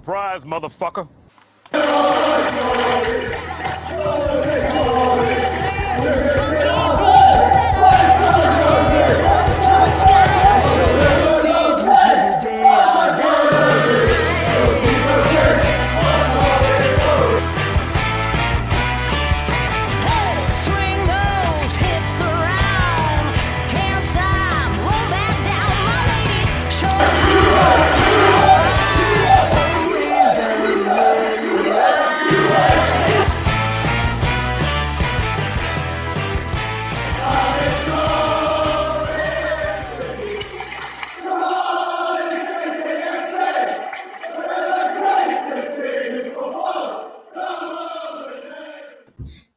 Surprise, motherfucker.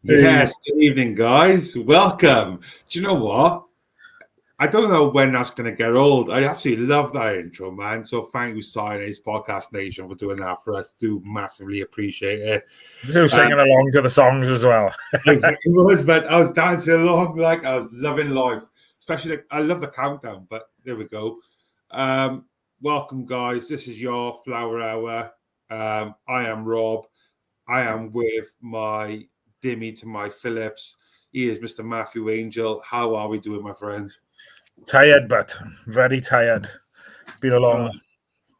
Yes, good evening, guys. Welcome. Do you know what? I don't know when that's going to get old. I absolutely love that intro, man. So thank you, Science Podcast Nation, for doing that for us. Do massively appreciate it. So singing along to the songs as well. It was, but I was dancing along like I was loving life. Especially, I love the countdown, but there we go. Welcome, guys. This is your Flower Hour. I am Rob. I am with my Dimmy to my Phillips. He is Mr. Matthew Angel. How are we doing, my friends? Tired, but very tired. Been a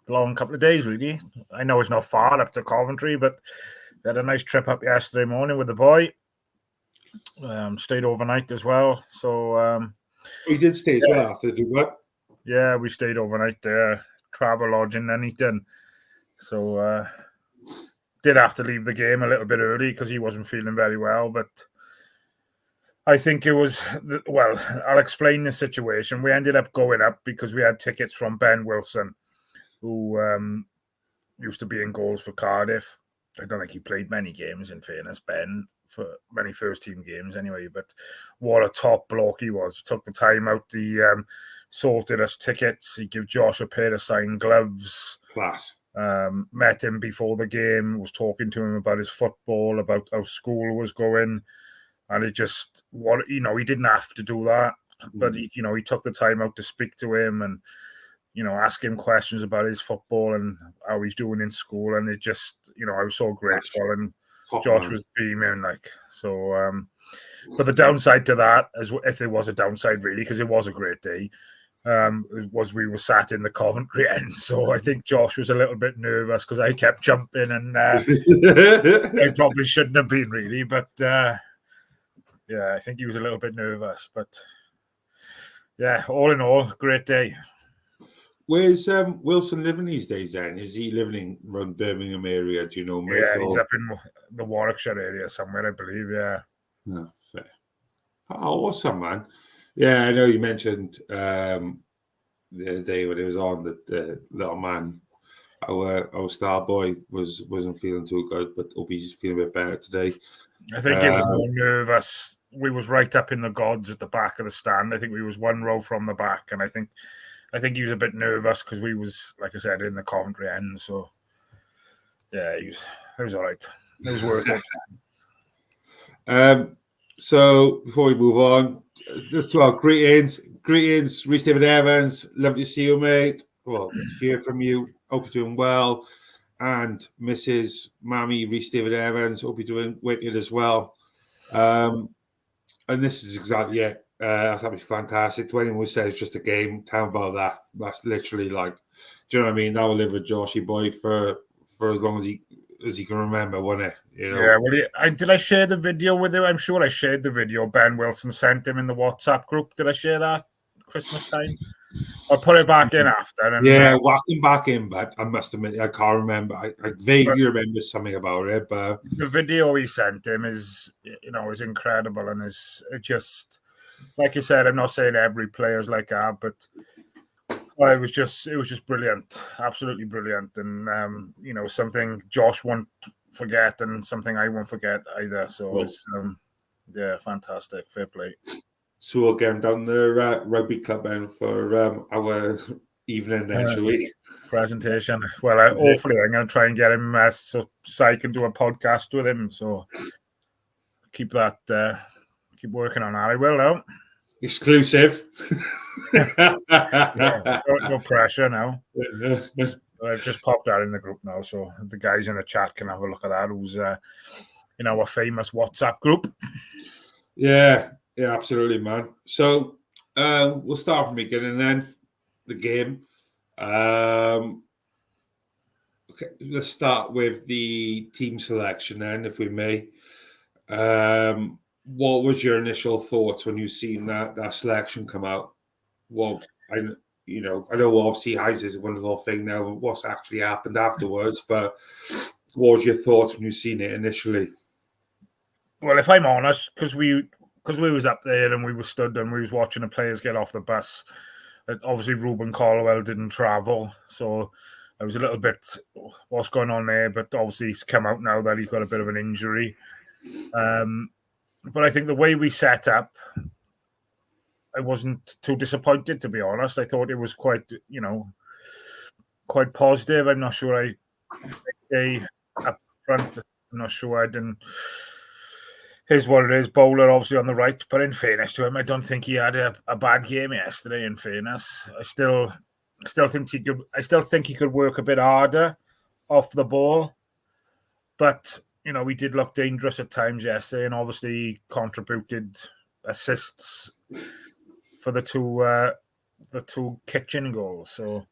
long couple of days, really. I know it's not far up to Coventry, but we had a nice trip up yesterday morning with the boy. Stayed overnight as well. So We did stay as well after the what? Yeah, we stayed overnight there, travel lodging and eating. So did have to leave the game a little bit early because he wasn't feeling very well, but I think it was, well, I'll explain the situation. We ended up going up because we had tickets from Ben Wilson, who used to be in goals for Cardiff. I don't think he played many games, in fairness, Ben, for many first-team games anyway, but what a top bloke he was. Took the time out, he sorted us tickets, he gave Josh a pair of signed gloves. Class. Met him before the game, was talking to him about his football, about how school was going. And it just, he didn't have to do that, but he took the time out to speak to him and, ask him questions about his football and how he's doing in school. And it just, I was so grateful, and Josh was beaming, but the downside to that, as if there was a downside really, because it was a great day, was we were sat in the Coventry end. So I think Josh was a little bit nervous because I kept jumping, and I probably shouldn't have been really, but yeah, I think he was a little bit nervous, but yeah, all in all, great day. Where's Wilson living these days then? Is he living around Birmingham area, do you know, mate? Yeah, he's up in the Warwickshire area somewhere, I believe, yeah. No, fair. Oh, awesome, man. Yeah, I know you mentioned the other day when it was on that the little man, our star boy, wasn't feeling too good, but hope he's feeling a bit better today. I think he was more nervous. We was right up in the gods at the back of the stand. I think we was one row from the back, and I think he was a bit nervous because we was, like I said, in the Coventry end. So yeah, it was all right. It was worth it. So before we move on, just to our greetings, Rhys David Evans. Lovely to see you, mate. Well, hear from you. Hope you're doing well. And Mrs. Mammy Rhys David Evans, hope you're doing wicked as well. And this is exactly it. That's absolutely fantastic. To anyone who says just a game, tell them about that. That's literally like, do you know what I mean? That will live with Joshy boy for as long as he can remember, won't it? Yeah, well, did I share the video with you? I'm sure I shared the video Ben Wilson sent him in the WhatsApp group. Did I share that Christmas time? I'll put it back in after. And, whacking back in, but I must admit, I can't remember. I vaguely remember something about it, but the video he sent him is incredible, and is just, like you said, I'm not saying every player's like that, but it was just brilliant, absolutely brilliant, and something Josh won't forget, and something I won't forget either. So it's fantastic, fair play. So we'll get him down the rugby club end for our evening then, shall we? Presentation. Well, hopefully I'm going to try and get him so I can do a podcast with him. So keep working on that. I will, though. Exclusive. No pressure now. I've just popped that in the group now, so the guys in the chat can have a look at that. Who's in our famous WhatsApp group? Yeah, absolutely, man. So we'll start from the beginning then. The game. Okay, let's start with the team selection then, if we may. What was your initial thoughts when you seen that selection come out? Well, I know obviously Heise is a wonderful thing now. What's actually happened afterwards, but what was your thoughts when you seen it initially? Well, if I'm honest, because we was up there and we were stood and we was watching the players get off the bus. Obviously, Ruben Caldwell didn't travel, so I was a little bit, what's going on there? But obviously, he's come out now that he's got a bit of an injury. But I think the way we set up, I wasn't too disappointed, to be honest. I thought it was quite positive. I'm not sure up front. I'm not sure I didn't. Here's what it is. Bowler obviously on the right, but in fairness to him, I don't think he had a bad game yesterday. In fairness, I still think he could. I still think he could work a bit harder off the ball, but we did look dangerous at times yesterday, and obviously contributed assists for the two Kitching goals. So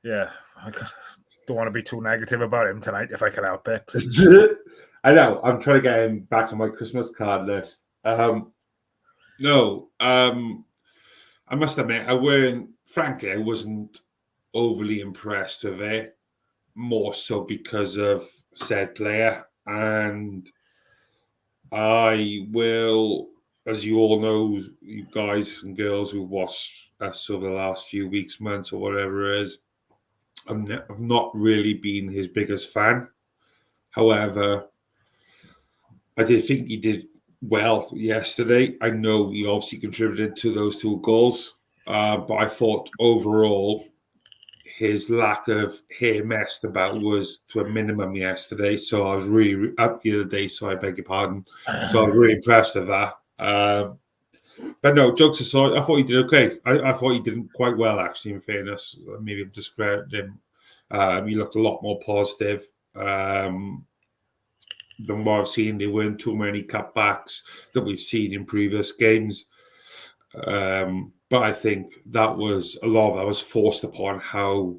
yeah, I don't want to be too negative about him tonight if I can help it. I know. I'm trying to get him back on my Christmas card list. I must admit, I wasn't overly impressed with it, more so because of said player. And I will, as you all know, you guys and girls who watched us over the last few weeks, months, or whatever it is, I've not really been his biggest fan. However, I did think he did well yesterday. I know he obviously contributed to those two goals, but I thought overall his lack of hair messed about was to a minimum yesterday. So I was really up the other day. So I beg your pardon. So I was really impressed with that. But no, jokes aside, I thought he did okay. I thought he did quite well, actually, in fairness. Maybe I've described him. He looked a lot more positive. Than what I've seen. There weren't too many cutbacks that we've seen in previous games. But I think that was a lot of that was forced upon how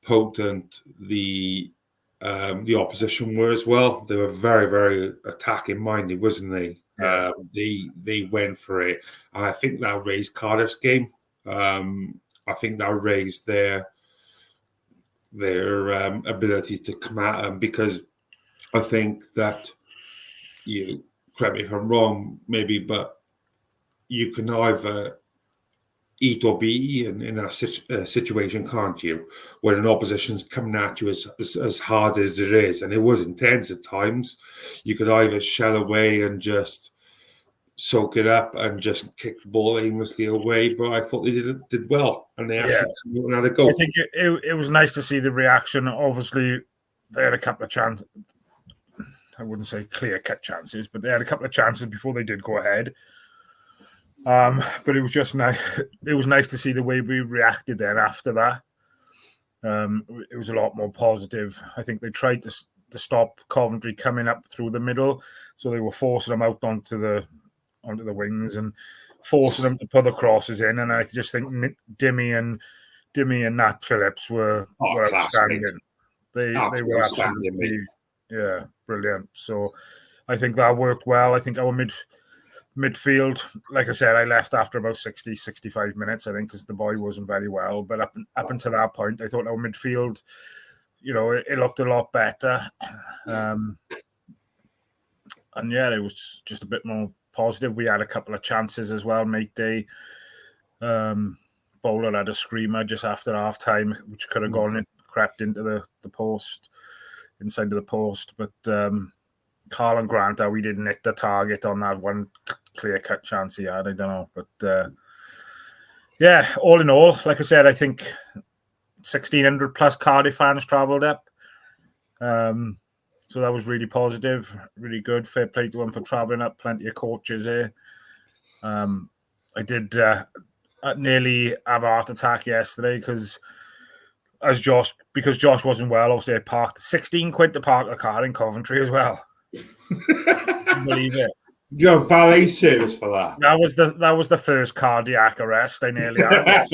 potent the opposition were as well. They were very, very attacking minded, wasn't they? Yeah. They went for it, and I think that raised Cardiff's game. I think that raised their ability to come at them, because I think that, you correct me if I'm wrong, maybe, but you can either eat or be eaten in that situation, can't you? When an opposition's coming at you as hard as it is, and it was intense at times, you could either shell away and just soak it up and just kick the ball aimlessly away. But I thought they did well, and they actually had a go. I think it was nice to see the reaction. Obviously, they had a couple of chances. I wouldn't say clear-cut chances, but they had a couple of chances before they did go ahead. But it was just nice. It was nice to see the way we reacted then after that. It was a lot more positive. I think they tried to stop Coventry coming up through the middle, so they were forcing them out onto the wings and forcing them to put the crosses in. And I just think Dimmy and Nat Phillips were outstanding. They were absolutely brilliant. So I think that worked well. I think our midfield, like I said, I left after about 60, 65 minutes, I think, because the boy wasn't very well. But up until that point, I thought our midfield, it looked a lot better. And yeah, it was just a bit more positive. We had a couple of chances as well, mate day. Bowler had a screamer just after half time, which could have crept into the post, inside of the post. But Carl and Grant, we didn't hit the target on that one clear-cut chance he had. I don't know. But yeah, all in all, like I said, I think 1,600 plus Cardiff fans travelled up. So that was really positive, really good. Fair play to them for travelling up. Plenty of coaches here. I did nearly have a heart attack yesterday because as Josh, because Josh wasn't well, obviously I parked 16 quid to park a car in Coventry as well. Believe it. Do you have valet service for that? That was the first cardiac arrest I nearly had.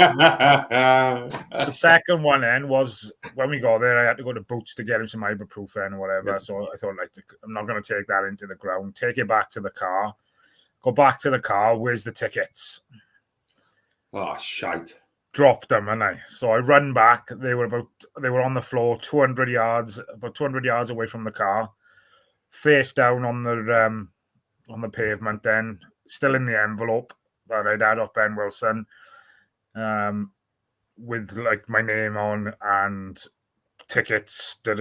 The second one then was when we got there. I had to go to Boots to get him some ibuprofen or whatever. Yep. So I thought, like, I'm not going to take that into the ground. Take it back to the car. Go back to the car. Where's the tickets? Oh, shite. Dropped them, and so I run back. They were on the floor, about 200 yards away from the car, face down on the pavement. Then still in the envelope that I'd had off Ben Wilson, with like my name on and tickets. But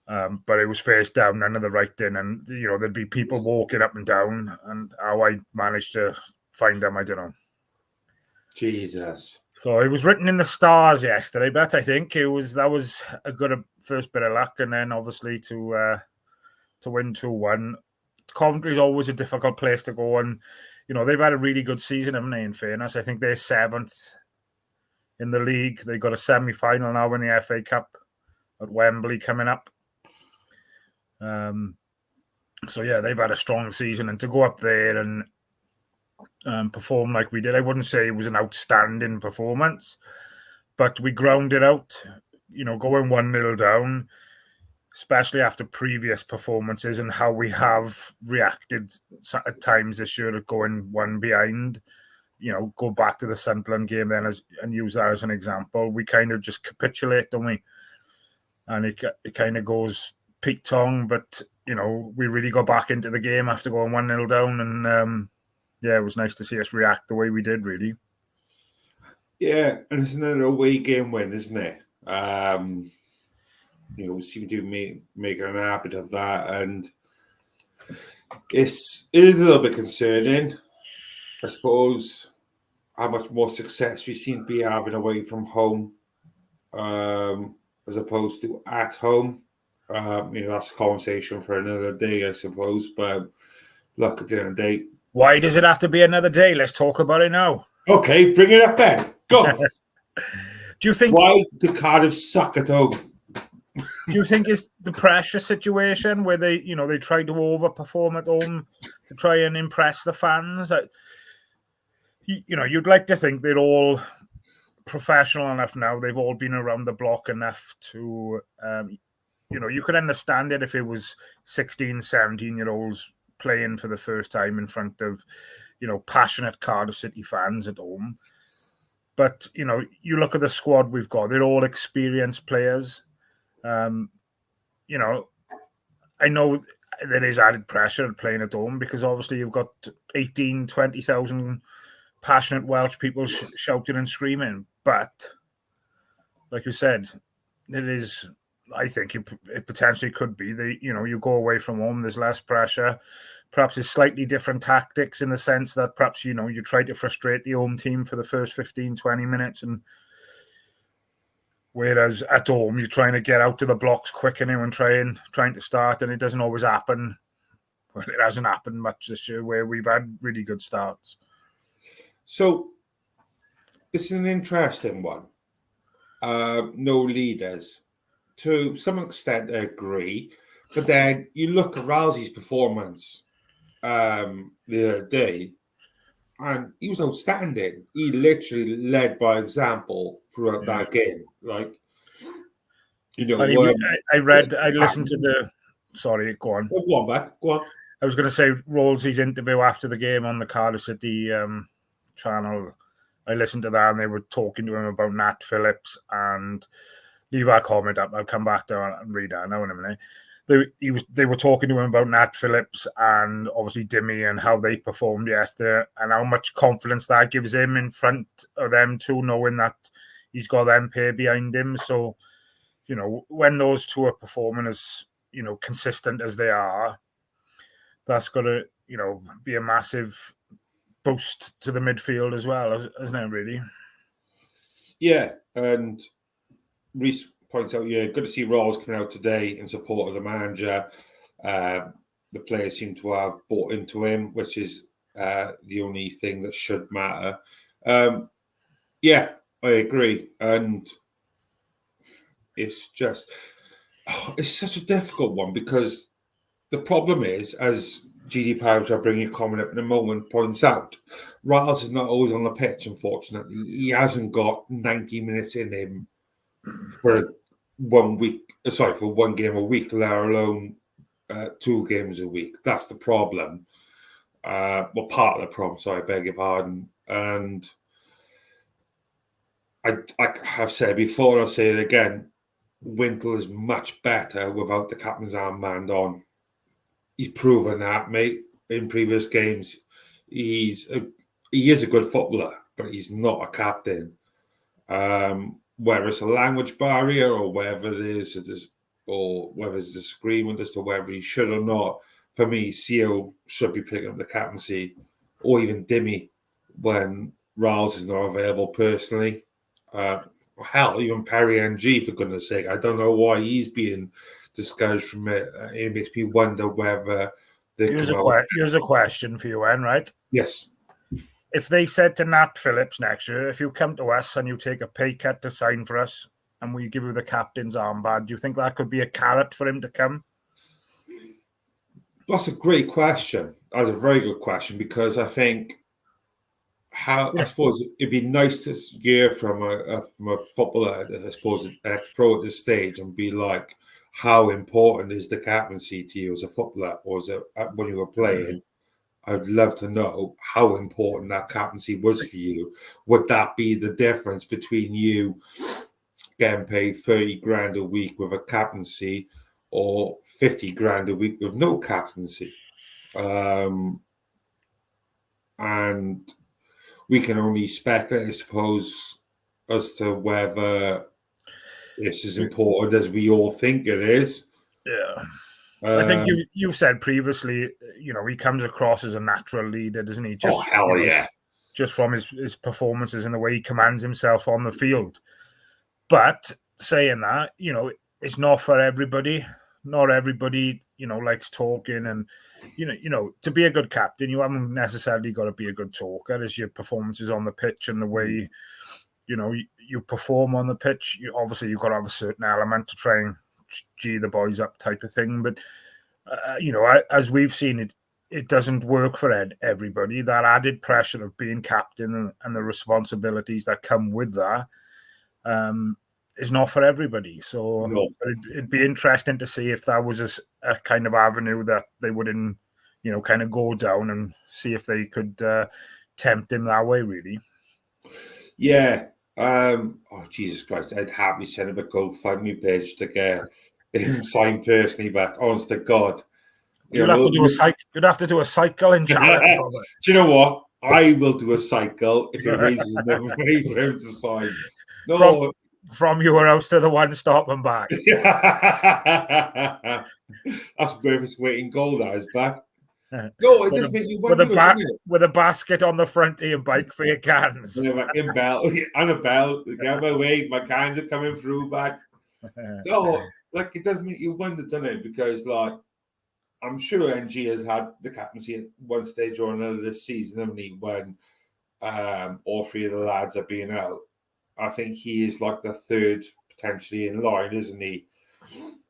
it was face down, none of the writing, and there'd be people walking up and down, and how I managed to find them, I don't know. Jesus. So it was written in the stars yesterday, but I think that was a good first bit of luck, and then obviously to win 2-1. Coventry's always a difficult place to go, and they've had a really good season, haven't they? In fairness, I think they're 7th in the league. They got a semi-final now in the FA Cup at Wembley coming up. So yeah, they've had a strong season, and to go up there and perform like we did, I wouldn't say it was an outstanding performance, but we grounded out, going 1-0 down, especially after previous performances and how we have reacted at times this year at going one behind. Go back to the Sunderland game then and use that as an example. We kind of just capitulate, don't we? And it kind of goes peak tongue, but we really got back into the game after going 1-0 down, and yeah, it was nice to see us react the way we did, really. Yeah, and it's another away game win, isn't it? We seem to be making an habit of that, and it is a little bit concerning, I suppose, how much more success we seem to be having away from home, as opposed to at home. That's a conversation for another day, I suppose. But look, at the end of the day, why does it have to be another day? Let's talk about it now. Okay, bring it up then. Go. Do you think? Why do Cardiff suck at home? Do you think it's the pressure situation where they tried to overperform at home to try and impress the fans? You'd like to think they're all professional enough now. They've all been around the block enough to, you could understand it if it was 16, 17-year-olds playing for the first time in front of, passionate Cardiff City fans at home. But, you look at the squad we've got, they're all experienced players. I know there is added pressure playing at home because obviously you've got 18, 20,000 passionate Welsh people shouting and screaming. But like you said, it is, I think it potentially could be you go away from home, there's less pressure. Perhaps it's slightly different tactics in the sense that perhaps, you try to frustrate the home team for the first 15, 20 minutes. And whereas at home, you're trying to get out to the blocks quick and trying to start, and it doesn't always happen. Well, it hasn't happened much this year where we've had really good starts. So it's an interesting one. No leaders. To some extent, I agree. But then you look at Rousey's performance the other day, and he was outstanding. He literally led by example throughout that game. Like, I listened to the. Sorry, go on. Go on, back. Go on. I was going to say Rolsey's interview after the game on the Cardiff City channel. I listened to that, and they were talking to him about Nat Phillips, and leave our comment up. I'll come back to and read that now in a minute. They were talking to him about Nat Phillips and obviously Dimmy and how they performed yesterday and how much confidence that gives him in front of them too, knowing that he's got them pair behind him. So, when those two are performing as, consistent as they are, that's got to, be a massive boost to the midfield as well, isn't it, really? Yeah, and Reece points out, good to see Rawls coming out today in support of the manager. The players seem to have bought into him, which is the only thing that should matter. Yeah, I agree. And it's just, it's such a difficult one because the problem is, as GD Powers, I'll bring your comment up in a moment, points out, Riles is not always on the pitch, unfortunately. He hasn't got 90 minutes in him for 1 week, for 1 game a week, let alone 2 games a week. That's the problem. Well, part of the problem, sorry, I beg your pardon. And I have said before, I'll say it again, Wintle is much better without the captain's armband on. He's proven that, mate, in previous games. He is a good footballer, but he's not a captain. Whether it's a language barrier or whether there's a disagreement as to whether he should or not, for me, Seal should be picking up the captaincy, or even Dimmy when Riles is not available personally. Hell, even Perry NG, for goodness sake. I don't know why he's being discouraged from it. It makes me wonder whether... Here's a question for you, Anne, right? Yes. If they said to Nat Phillips next year, if you come to us and you take a pay cut to sign for us and we give you the captain's armband, do you think that could be a carrot for him to come? That's a great question. That's a very good question, because I think I suppose it'd be nice to hear from a footballer, I suppose, an ex-pro at this stage, and be like, how important is the captaincy to you as a footballer, or as when you were playing? I'd love to know how important that captaincy was for you. Would that be the difference between you getting paid 30 grand a week with a captaincy or 50 grand a week with no captaincy? And we can only speculate, I suppose, as to whether it's as important as we all think it is. Yeah. I think you've said previously, he comes across as a natural leader, doesn't he? Just, yeah. Just from his performances and the way he commands himself on the field. But saying that, it's not for everybody. Not everybody, likes talking, and to be a good captain, you haven't necessarily got to be a good talker. As your performances on the pitch and the way you perform on the pitch, obviously you've got to have a certain element to try and G the boys up type of thing. But as we've seen, it doesn't work for everybody. That added pressure of being captain and the responsibilities that come with that is not for everybody. So no. It'd be interesting to see if that was a kind of avenue that they wouldn't, kind of go down, and see if they could tempt him that way, really. Yeah. Jesus Christ, I'd happily send him a GoFundMe page to get him signed personally, but honest to God, you'd have to do a cycling challenge. Do you know what? I will do a cycle if it raises enough money for him to sign. No, from your house to the one stop and back. That's worth its weight in gold, that is back. No, it does make you wonder. With a basket on the front of your bike for your cans. On a belt, get my way, my cans are coming through, but no, it does make you wonder, doesn't it? Because I'm sure NG has had the captaincy at one stage or another this season, haven't he? When all 3 of the lads are being out, I think he is the third potentially in line, isn't he?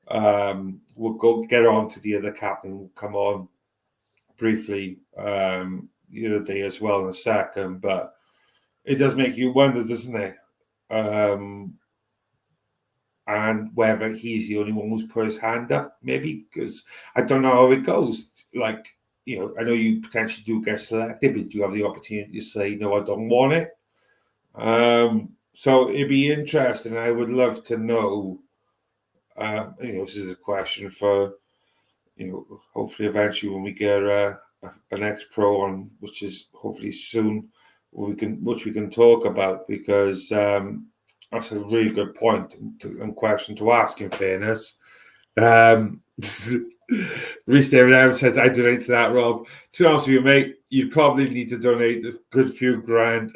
We'll go get on to the other captain. We'll come on briefly the other day as well in a second, but it does make you wonder, doesn't it? And whether he's the only one who's put his hand up, maybe, because I don't know how it goes. I know you potentially do get selected, but you have the opportunity to say, no, I don't want it. So it'd be interesting. I would love to know, this is a question for, hopefully eventually when we get an ex-pro on, which is hopefully soon, which we can talk about, because that's a really good point and question to ask, in fairness. Reece David Evans says, I donate to that, Rob. To be honest with you, mate, you'd probably need to donate a good few grand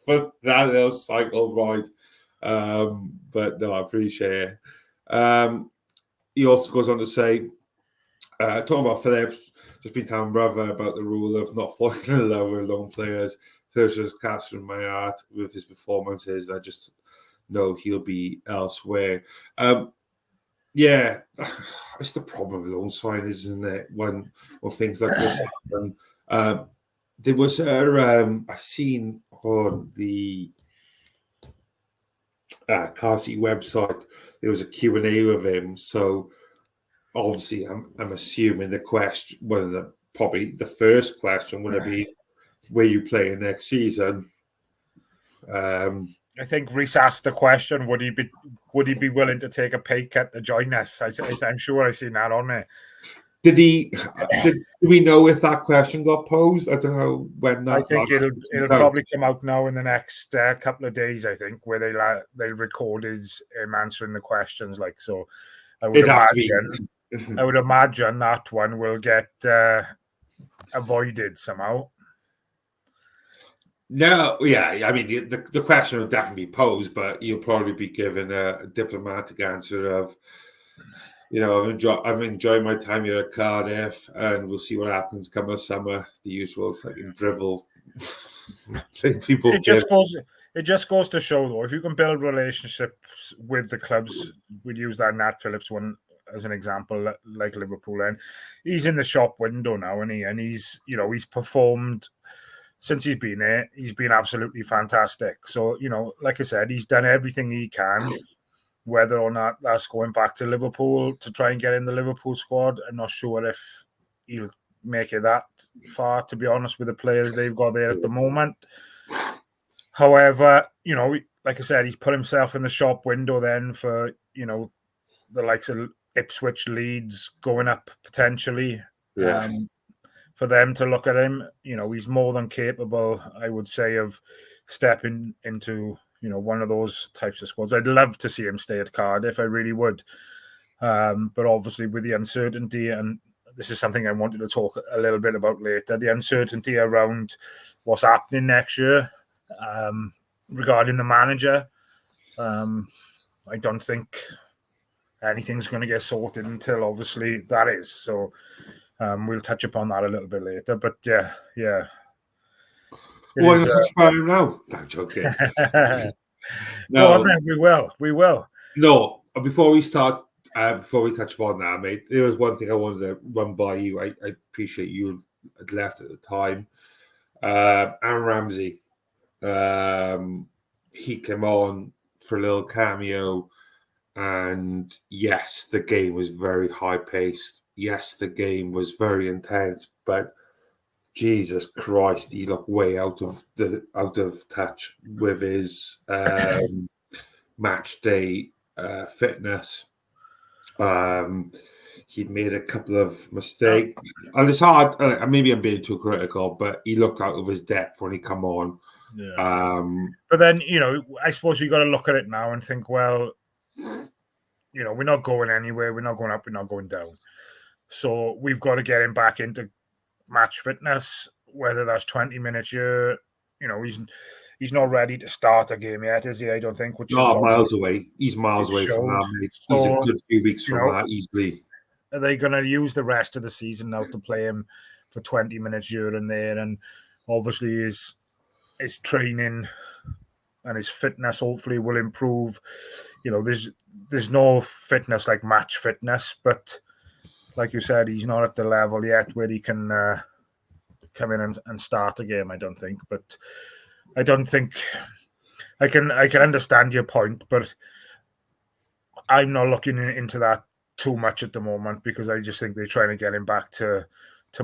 for that little cycle ride. But no, I appreciate it. He also goes on to say, talking about Phillips, just been telling brother about the rule of not falling in love with lone players. Phillips has cast from my heart with his performances. I just know he'll be elsewhere. Yeah, it's the problem with loan sign, isn't it? When things like this happen. There was I seen on the Car City website, there was a Q&A with him. So obviously, I'm assuming the question, probably the first question would have been, where you playing next season? I think Reece asked the question: Would he be willing to take a pay cut to join us? I'm sure I've seen that on there. Did we know if that question got posed? I don't know when that. I think it'll probably come out now in the next couple of days. I think where they'll record him answering the questions. Like, so, I would imagine that one will get avoided somehow. No, yeah, I mean the question will definitely be posed, but you'll probably be given a diplomatic answer of, I'm enjoying my time here at Cardiff, and we'll see what happens come the summer. The usual fucking drivel people. It just goes to show, though, if you can build relationships with the clubs, we'd use that Nat Phillips one as an example, like Liverpool, and he's in the shop window now, and he's performed. Since he's been there, he's been absolutely fantastic. So, like I said, he's done everything he can. Whether or not that's going back to Liverpool to try and get in the Liverpool squad, I'm not sure if he'll make it that far, to be honest, with the players they've got there at the moment. However, like I said, he's put himself in the shop window then for, the likes of Ipswich, Leeds going up potentially. Yeah. For them to look at him, he's more than capable, I would say, of stepping into, one of those types of squads. I'd love to see him stay at Cardiff, I really would. But obviously with the uncertainty, and this is something I wanted to talk a little bit about later, the uncertainty around what's happening next year regarding the manager. I don't think anything's going to get sorted until obviously that is. So we'll touch upon that a little bit later, but yeah. Well, let's touch upon him now. I'm joking. No, we will. No, before we start, before we touch upon that, mate, there was one thing I wanted to run by you. I appreciate you had left at the time. Aaron Ramsey, he came on for a little cameo, and yes, the game was very high paced. Yes, the game was very intense, but Jesus Christ, he looked way out of touch with his match day fitness. He'd made a couple of mistakes, and it's hard. Maybe I'm being too critical, but he looked out of his depth when he come on. Yeah. But then I suppose you got to look at it now and think, well, we're not going anywhere. We're not going up. We're not going down. So we've got to get him back into match fitness, whether that's 20 minutes here. He's not ready to start a game yet, is he? I don't think. Miles away. He's miles away from that, mate. He's a good few weeks from that easily. Are they going to use the rest of the season now to play him for 20 minutes here and there? And obviously his training and his fitness hopefully will improve. There's no fitness like match fitness, but like you said, he's not at the level yet where he can come in and start a game, I don't think. But I don't think I can understand your point, but I'm not looking into that too much at the moment, because I just think they're trying to get him back to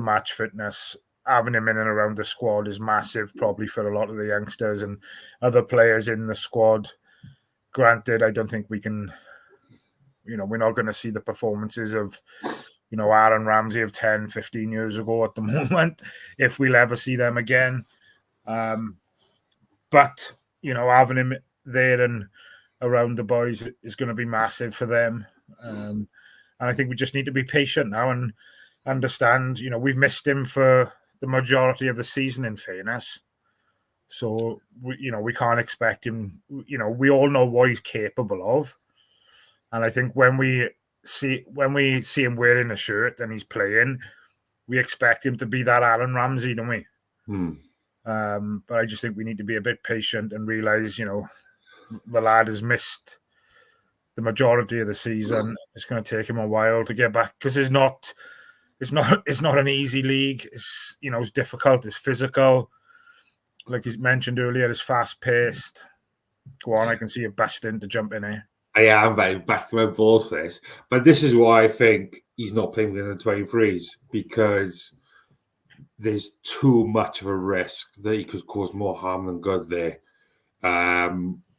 match fitness. Having him in and around the squad is massive, probably for a lot of the youngsters and other players in the squad. Granted, I don't think we can, we're not going to see the performances of, Aaron Ramsey of 10, 15 years ago at the moment, if we'll ever see them again. But, having him there and around the boys is going to be massive for them. And I think we just need to be patient now and understand, we've missed him for the majority of the season, in fairness. So, we can't expect him, we all know what he's capable of. And I think when we see him wearing a shirt and he's playing, we expect him to be that Aaron Ramsey, don't we? But I just think we need to be a bit patient and realize, the lad has missed the majority of the season. It's going to take him a while to get back because it's not an easy league. It's it's difficult. It's physical. Like you mentioned earlier, it's fast paced. Go on, I can see you busting to jump in here. I am very busting my balls for this, but this is why I think he's not playing within the 23s, because there's too much of a risk that he could cause more harm than good there.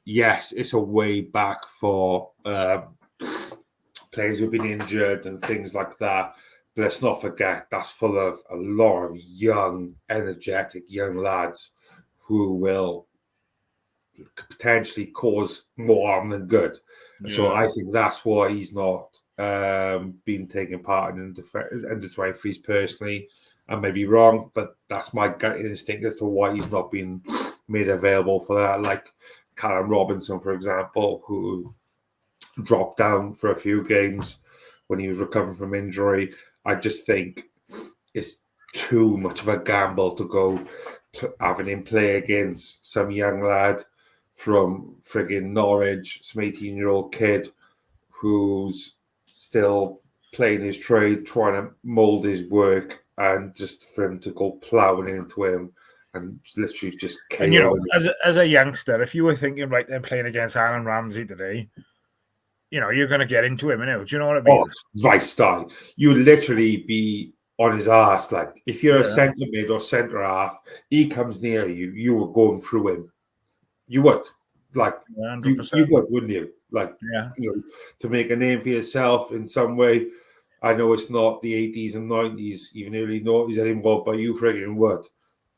Yes, it's a way back for players who've been injured and things like that. But let's not forget, that's full of a lot of young, energetic young lads who will potentially cause more harm than good. Yeah. So I think that's why he's not been taking part in the 23s personally. I may be wrong, but that's my gut instinct as to why he's not been made available for that. Like Callum Robinson, for example, who dropped down for a few games when he was recovering from injury. I just think it's too much of a gamble to go to having him play against some young lad from friggin' Norwich, some 18-year-old kid who's still playing his trade, trying to mould his work, and just for him to go ploughing into him and literally just KO. And as a youngster, if you were thinking, right, they're playing against Aaron Ramsey today, you're going to get into him, do you know what I mean? Oh, right style. You would literally be on his ass. Like, if you're a centre mid or centre half, he comes near you, you were going through him. You would. Like, you would, wouldn't you? Like, to make a name for yourself in some way. I know it's not the 80s and 90s, even early 90s anymore, but you friggin' would.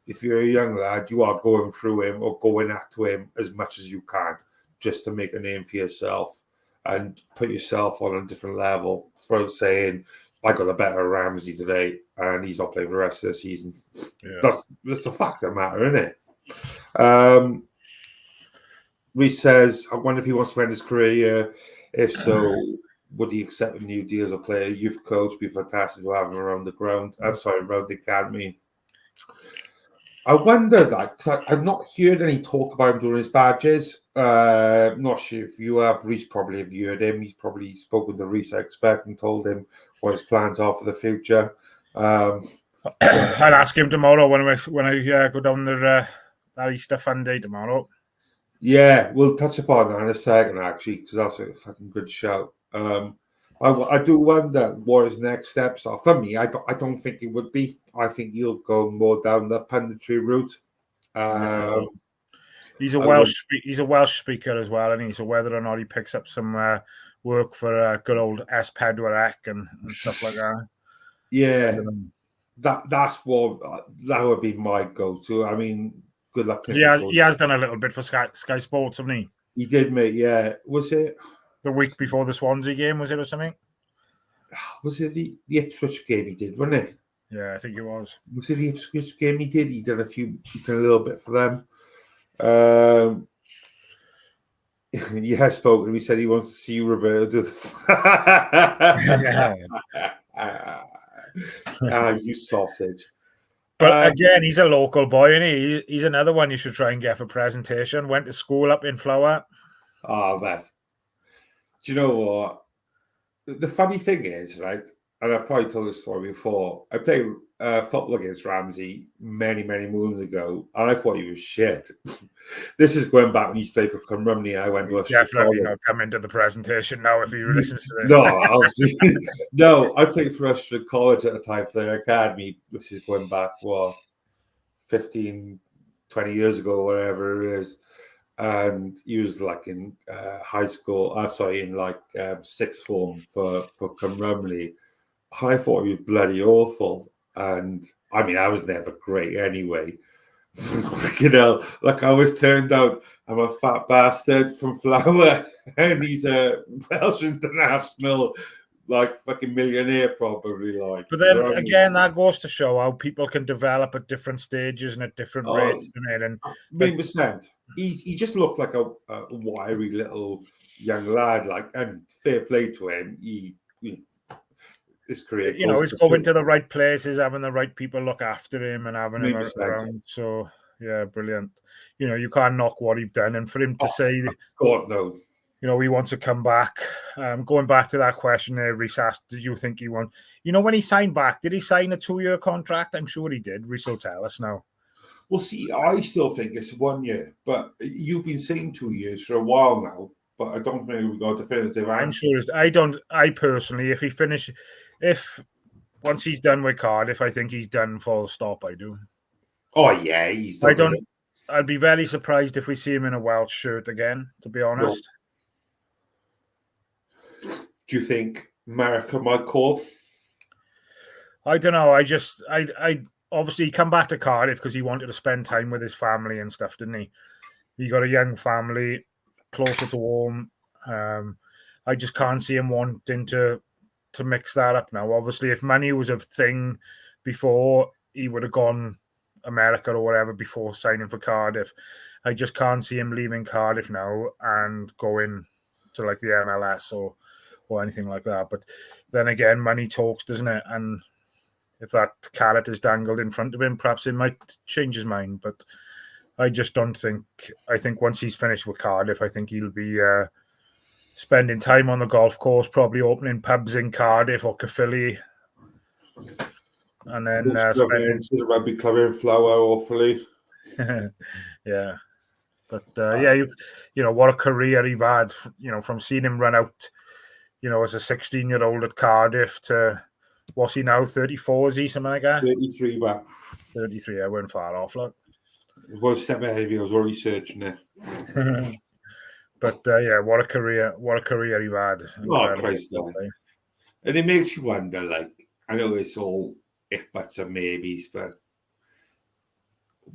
If you're a young lad, you are going through him or going at him as much as you can just to make a name for yourself and put yourself on a different level for saying, I got a better Ramsey today and he's not playing for the rest of the season. Yeah. That's the fact of the matter, isn't it? Reece says, I wonder if he wants to end his career here. If so, would he accept a new deal as a player? Youth coach, be fantastic to have him around the ground. Around the academy. I wonder that, because I've not heard any talk about him during his badges. Not sure if you have. Reece probably have heard him. He's probably spoken to Reece, I expect, and told him what his plans are for the future. I'll ask him tomorrow when I go down there that Easter fun day tomorrow. Yeah, we'll touch upon that in a second, actually, because that's a fucking good shout. I do wonder what his next steps are. For me, I don't think it would be. I think he'll go more down the punditry route. He's a Welsh speaker as well, and so whether or not he picks up some work for good old S4C and stuff like that. Yeah, that would be my go-to. I mean, good luck. He has done a little bit for Sky Sports, hasn't he? He did, mate. Yeah, was it the week before the Swansea game? Was it or something? Was it the Ipswich game he did, wasn't it? Yeah, I think it was. Was it the Ipswich game he did? He did a little bit for them. He has spoken. He said he wants to see you, Roberto. You sausage. But again, he's a local boy, and he's another one you should try and get for presentation. Went to school up in Fleur. Oh, that. Do you know what? The funny thing is, right? And I've probably told this story before. I played football against Ramsey many, many moons ago, and I thought he was shit. This is going back when he used to play for Coventry. I went to a definitely not come into the presentation now if he listens to this. No, obviously. No, I played for Ashford College at the time for their academy. This is going back, 15, 20 years ago, whatever it is. And he was like in high school, in sixth form for Cumrumley. I thought he was bloody awful. And I mean, I was never great anyway. I was turned out, I'm a fat bastard from Fleur, and he's a Welsh international, fucking millionaire, probably. But then again, that goes to show how people can develop at different stages and at different rates. And 100%. He just looked like a wiry little young lad, and fair play to him. His career, he's going to the right places, having the right people look after him, and having him around. So Yeah, brilliant. You know, you can't knock what he's done, and for him to say, God no. you know, he wants to come back. Going back to that question there, Reese asked, did you think he won? You know, when he signed back, did he sign a 2-year contract? I'm sure he did. Reese will tell us now. Well, see, I still think it's 1 year, but you've been saying 2 years for a while now, but I don't think we've got a definitive answer. I'm sure. I personally, once he's done with Cardiff, I think he's done full stop. I do. Oh, yeah, he's done. I'd be very surprised if we see him in a Welsh shirt again, to be honest. No. Do you think America might call? I don't know. I obviously he come back to Cardiff because he wanted to spend time with his family and stuff, didn't he? He got a young family closer to home. I just can't see him wanting to mix that up now. Obviously, if money was a thing before, he would have gone America or whatever before signing for Cardiff. I just can't see him leaving Cardiff now and going to like the MLS or anything like that. But then again, money talks, doesn't it? And if that carrot is dangled in front of him, perhaps it might change his mind. But I just don't think. I think once he's finished with Cardiff, I think he'll be spending time on the golf course, probably opening pubs in Cardiff or Caerphilly, and then spending the rugby club in Flower, hopefully. Yeah, but yeah, you know what a career he's had. You know, from seeing him run out, you know, as a 16-year-old at Cardiff to what's he now? 34? Is he something like that? 33 back. 33. I went far off, look. One step ahead of you. I was already searching it. But yeah, what a career he had. Oh, Christ, and it makes you wonder, like, I know it's all if buts and maybes, but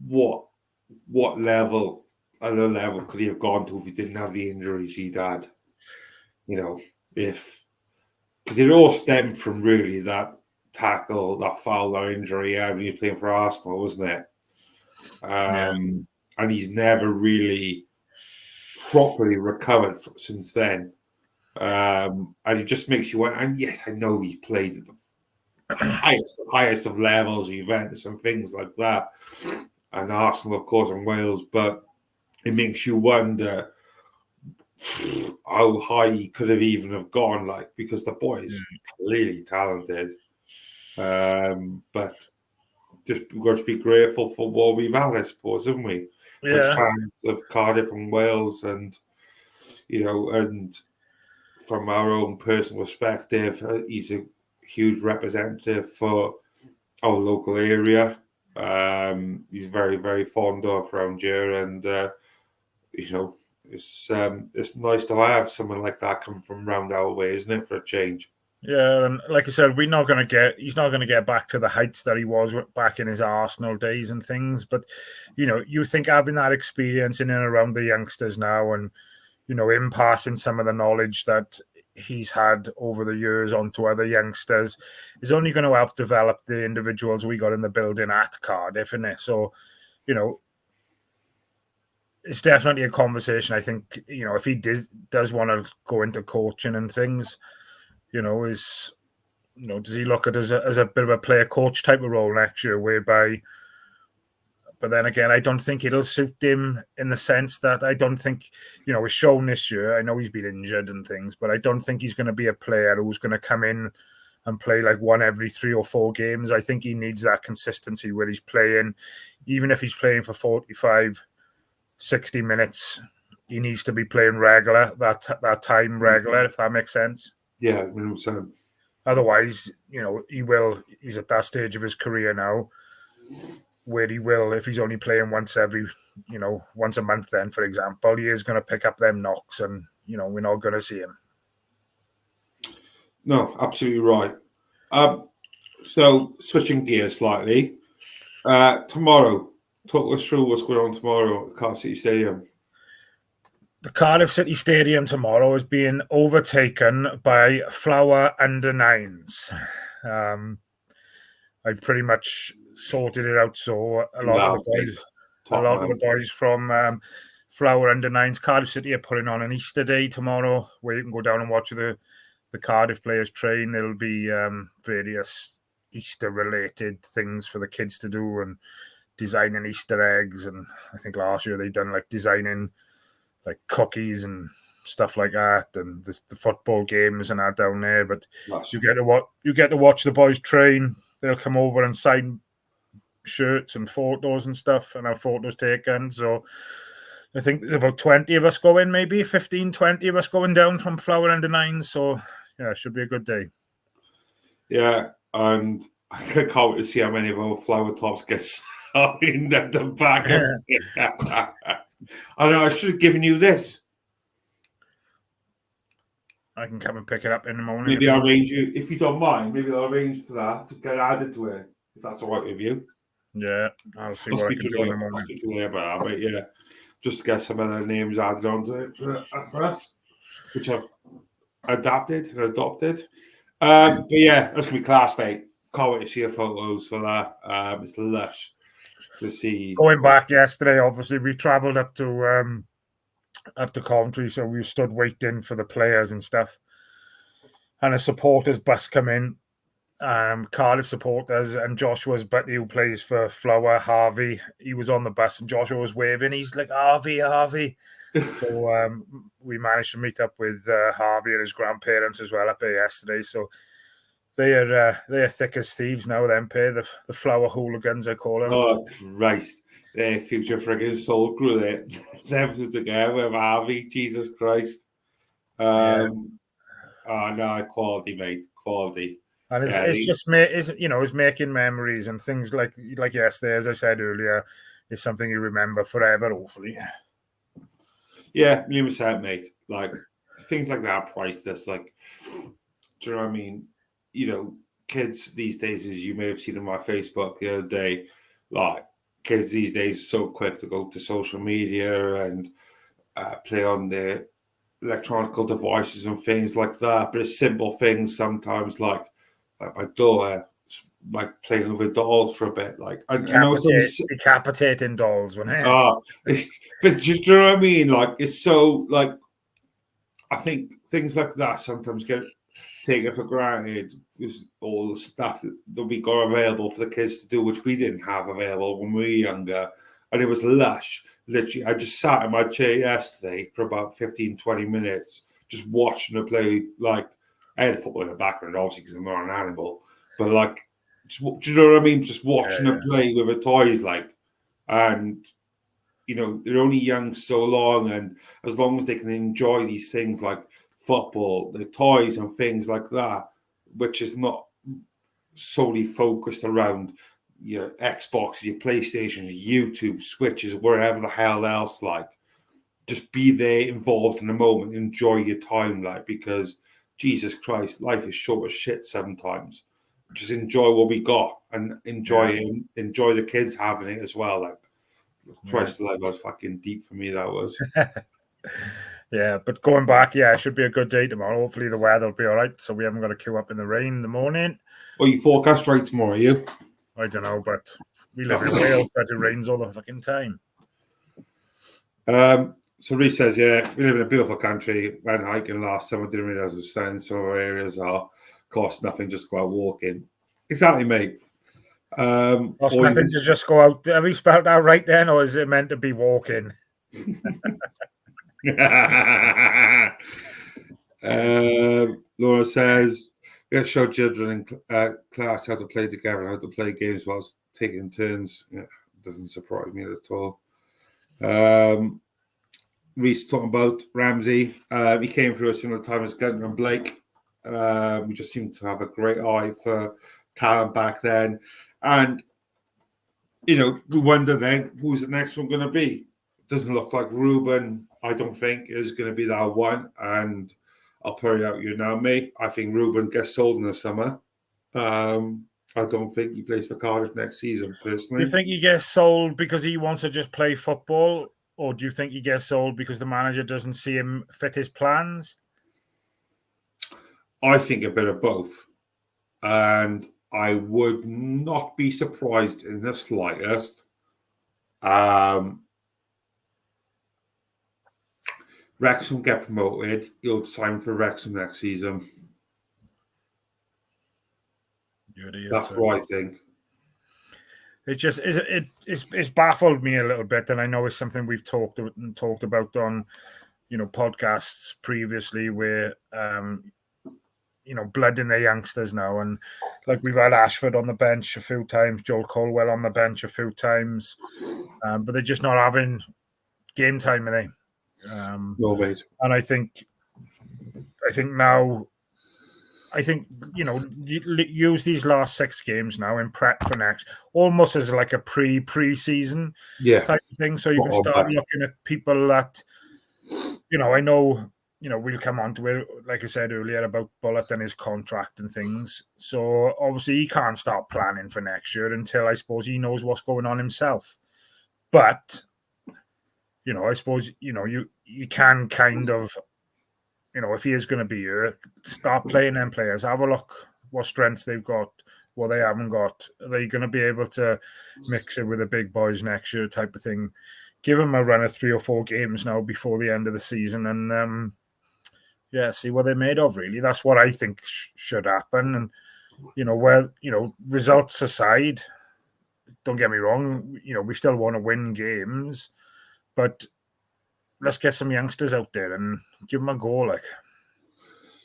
what level, other level could he have gone to if he didn't have the injuries he'd had? You know, because it all stemmed from really that tackle, that foul, that injury he had when he was playing for Arsenal, wasn't it? And he's never really properly recovered since then. And it just makes you wonder. And yes, I know he played at the highest of levels, Juventus and things like that, and Arsenal, of course, and Wales. But it makes you wonder how high he could have even have gone, like, because the boy is clearly talented. But just we've got to be grateful for what we've had, I suppose, haven't we? Yeah. As fans of Cardiff and Wales, and you know, and from our own personal perspective, he's a huge representative for our local area. He's very, very fond of around here, and you know, it's nice to have someone like that come from round our way, isn't it, for a change? Yeah, and like I said, he's not going to get back to the heights that he was back in his Arsenal days and things. But you know, you think having that experience in and around the youngsters now, and you know, him passing some of the knowledge that he's had over the years onto other youngsters is only going to help develop the individuals we got in the building at Cardiff, isn't it? So, you know, it's definitely a conversation. I think, you know, if he does want to go into coaching and things, you know, does he look at it as a bit of a player coach type of role next year, whereby, but then again, I don't think it'll suit him in the sense that I don't think, you know, he's shown this year. I know he's been injured and things, but I don't think he's going to be a player who's going to come in and play like one every 3 or 4 games. I think he needs that consistency where he's playing, even if he's playing for 45, 60 minutes, he needs to be playing regular, that time regular, if that makes sense. Yeah, 100%. Otherwise, you know, he's at that stage of his career now where he will, if he's only playing once a month, then, for example, he is going to pick up them knocks, and, you know, we're not going to see him. No, absolutely right. So, switching gears slightly, tomorrow, talk us through what's going on tomorrow at Cardiff City Stadium. The Cardiff City Stadium tomorrow is being overtaken by Flower under-9s. I've pretty much sorted it out, so a lot of the boys from Flower under-9s, Cardiff City are putting on an Easter day tomorrow where you can go down and watch the Cardiff players train. There'll be various Easter related things for the kids to do, and designing Easter eggs, and I think last year they done like designing like cookies and stuff like that, and the football games and that down there. But you get to watch the boys train. They'll come over and sign shirts and photos and stuff, and have photos taken. So I think there's about 20 of us going, maybe 15, 20 of us going down from Flower under 9. So yeah, it should be a good day. Yeah, and I can't wait to see how many of our flower tops get signed at the back of it. I know, I should have given you this. I can come and pick it up in the morning. Maybe I'll arrange you, if you don't mind, maybe I'll arrange for that to get added to it, if that's all right with you. Yeah, I'll see what I can do in the morning. I'll speak to you later, but yeah, just to get some other names added onto it for us, which I've adapted and adopted. But yeah, that's going to be class, mate. Can't wait to see your photos for that. It's lush to see. Going back yesterday, obviously, we travelled up to Coventry, so we stood waiting for the players and stuff. And a supporters bus come in, Cardiff supporters, and Joshua's buddy who plays for Flower, Harvey, he was on the bus and Joshua was waving. He's like, Harvey. So we managed to meet up with Harvey and his grandparents as well up there yesterday. So they're thick as thieves now, them pair, the Flower hooligans, I call them. Oh, Christ. Their future friggin' soul crew there. Them two together with Harvey, Jesus Christ. Oh, no, quality, mate. Quality. And it's making memories and things like yesterday, as I said earlier, is something you remember forever, hopefully. Yeah, 100%, mate. Like, things like that are priceless. Like, do you know what I mean? You know, kids these days, as you may have seen on my Facebook the other day, like, kids these days are so quick to go to social media and play on their electronic devices and things like that. But it's simple things sometimes, like my daughter, like playing with her dolls for a bit, like decapitating dolls, when but do you know what I mean? Like, it's so, like, I think things like that sometimes get taken for granted with all the stuff that we got available for the kids to do, which we didn't have available when we were younger. And it was lush. Literally, I just sat in my chair yesterday for about 15, 20 minutes, just watching her play. Like, I had football in the background, obviously, because I'm not an animal. But, like, do you know what I mean? Just watching her play with her toys, like, and, you know, they're only young so long. And as long as they can enjoy these things like football, the toys and things like that, which is not solely focused around your Xbox, your PlayStation, your YouTube, Switches, wherever the hell else, like, just be there, involved in the moment, enjoy your time, like, because Jesus Christ, life is short as shit sometimes. Just enjoy what we got and enjoy it, enjoy the kids having it as well. Like, Christ, that was fucking deep for me, that was. Yeah, but going back, it should be a good day tomorrow. Hopefully the weather will be all right, so we haven't got to queue up in the rain in the morning. Well, you forecast right tomorrow, are you? I don't know, but we live in Wales, but it rains all the fucking time. So Reece says, yeah, we live in a beautiful country. Went hiking last summer, didn't realise it was staying. Some of our areas are cost nothing, just go out walking. Exactly, mate. Cost nothing to just go out. Have you spelled that right then, or is it meant to be walking? Laura says, we have to show children in class how to play together and how to play games whilst taking turns. Yeah, doesn't surprise me at all. Reece talking about Ramsey. He came through a similar time as Gunter and Blake. We just seemed to have a great eye for talent back then. And, you know, we wonder then, who's the next one going to be? It doesn't look like Ruben, I don't think, is going to be that one. And I'll put it out you now, mate. I think Ruben gets sold in the summer. I don't think he plays for Cardiff next season, personally. Do you think he gets sold because he wants to just play football? Or do you think he gets sold because the manager doesn't see him fit his plans? I think a bit of both. And I would not be surprised in the slightest. Wrexham get promoted. He'll sign for Wrexham next season. That's what I think. it's baffled me a little bit, and I know it's something we've talked about on podcasts previously, where blooding their youngsters now, and like we've had Ashford on the bench a few times, Joel Colwell on the bench a few times, but they're just not having game time, are they? No, mate. And I think now. I think, use these last 6 games now in prep for next, almost as like a pre-season type of thing. So you can start looking at people that, I know, we'll come on to it, like I said earlier, about Bullet and his contract and things. So obviously he can't start planning for next year until I suppose he knows what's going on himself. But, I suppose, you can kind of, if he is going to be here, start playing them players. Have a look what strengths they've got, what they haven't got. Are they going to be able to mix it with the big boys next year type of thing? Give them a run of 3 or 4 games now before the end of the season and, see what they're made of, really. That's what I think should happen. And, results aside, don't get me wrong, we still want to win games, but let's get some youngsters out there and give them a go.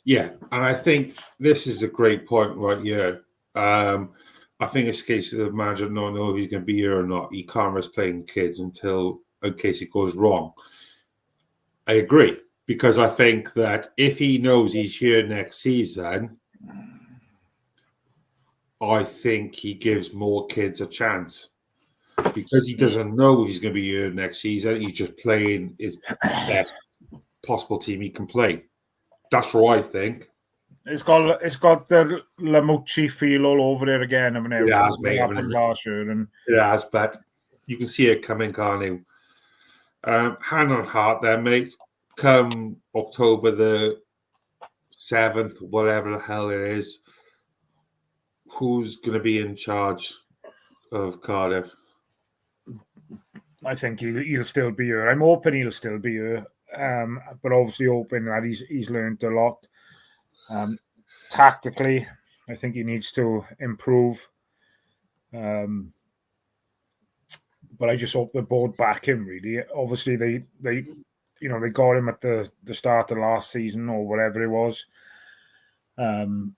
Yeah, and I think this is a great point right here. I think it's a case of the manager not know if he's going to be here or not. He can't risk playing kids in case it goes wrong. I agree, because I think that if he knows he's here next season, I think he gives more kids a chance. Because he doesn't know if he's going to be here next season, he's just playing his best possible team he can play. That's what I think. It's got the Lamucci feel all over it again, haven't it? It has, mate. Last year, and it has, but you can see it coming, can't you? Hand on heart, then, mate. Come October the 7th, whatever the hell it is, who's going to be in charge of Cardiff? I think he'll still be here. I'm hoping he'll still be here, but obviously hoping that he's learned a lot. Tactically, I think he needs to improve. But I just hope the board back him, really. Obviously, they got him at the start of last season or whatever it was. And